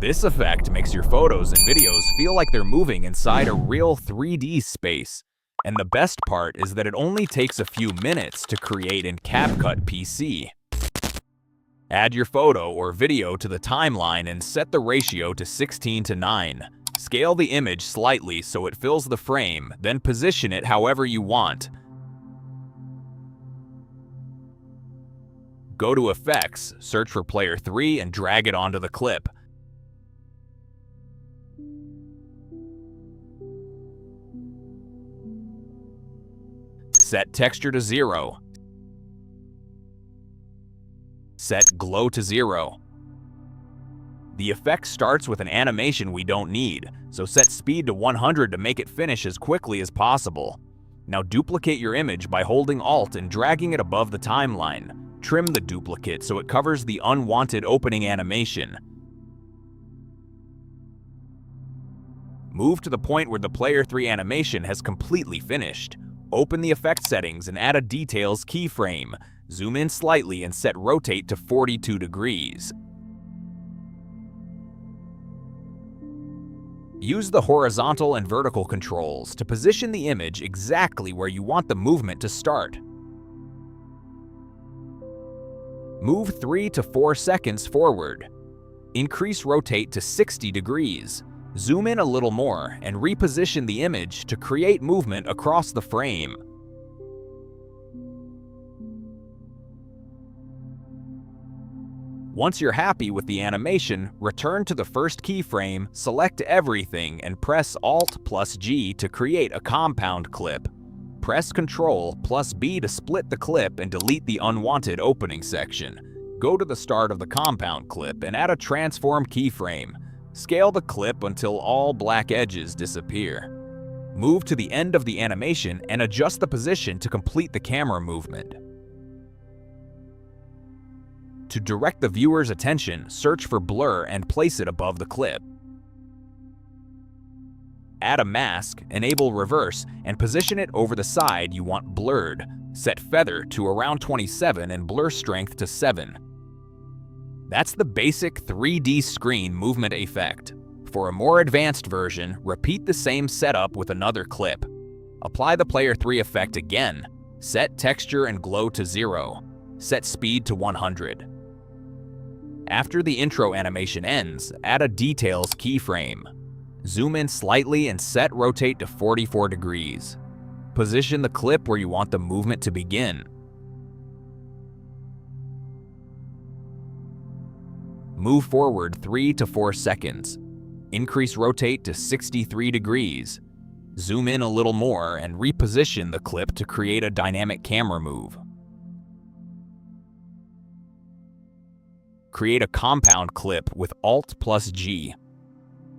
This effect makes your photos and videos feel like they're moving inside a real 3D space. And the best part is that it only takes a few minutes to create in CapCut PC. Add your photo or video to the timeline and set the ratio to 16:9. Scale the image slightly so it fills the frame, then position it however you want. Go to Effects, search for Player 3 and drag it onto the clip. Set Texture to 0. Set Glow to 0. The effect starts with an animation we don't need, so set speed to 100 to make it finish as quickly as possible. Now duplicate your image by holding Alt and dragging it above the timeline. Trim the duplicate so it covers the unwanted opening animation. Move to the point where the Player 3 animation has completely finished. Open the effect settings and add a Details keyframe. Zoom in slightly and set Rotate to 42 degrees. Use the horizontal and vertical controls to position the image exactly where you want the movement to start. Move 3 to 4 seconds forward. Increase Rotate to 60 degrees. Zoom in a little more and reposition the image to create movement across the frame. Once you're happy with the animation, return to the first keyframe, select everything, and press Alt+G to create a compound clip. Press Ctrl+B to split the clip and delete the unwanted opening section. Go to the start of the compound clip and add a transform keyframe. Scale the clip until all black edges disappear. Move to the end of the animation and adjust the position to complete the camera movement. To direct the viewer's attention, search for blur and place it above the clip. Add a mask, enable reverse, and position it over the side you want blurred. Set feather to around 27 and blur strength to 7. That's the basic 3D screen movement effect. For a more advanced version, repeat the same setup with another clip. Apply the Player 3 effect again. Set Texture and Glow to 0. Set Speed to 100. After the intro animation ends, add a Details keyframe. Zoom in slightly and set Rotate to 44 degrees. Position the clip where you want the movement to begin. Move forward 3 to 4 seconds. Increase Rotate to 63 degrees. Zoom in a little more and reposition the clip to create a dynamic camera move. Create a compound clip with Alt+G.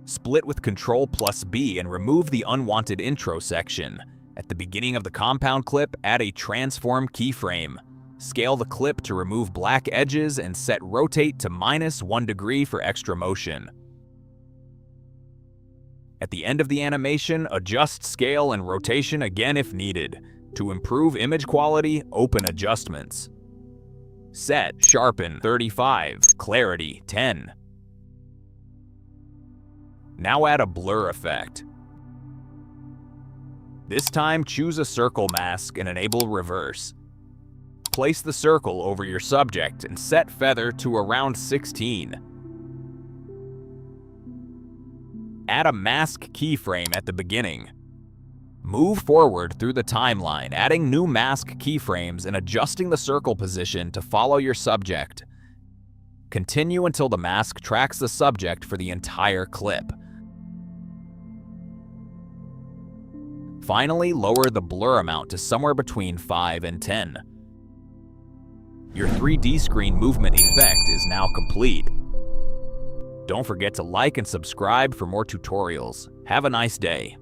Split with Ctrl+B and remove the unwanted intro section. At the beginning of the compound clip, add a transform keyframe. Scale the clip to remove black edges and set Rotate to -1 degree for extra motion. At the end of the animation, adjust scale and rotation again if needed. To improve image quality, open Adjustments. Set Sharpen 35, Clarity 10. Now add a blur effect. This time choose a circle mask and enable reverse. Place the circle over your subject and set feather to around 16. Add a mask keyframe at the beginning. Move forward through the timeline, adding new mask keyframes and adjusting the circle position to follow your subject. Continue until the mask tracks the subject for the entire clip. Finally, lower the blur amount to somewhere between 5 and 10. Your 3D screen movement effect is now complete. Don't forget to like and subscribe for more tutorials. Have a nice day.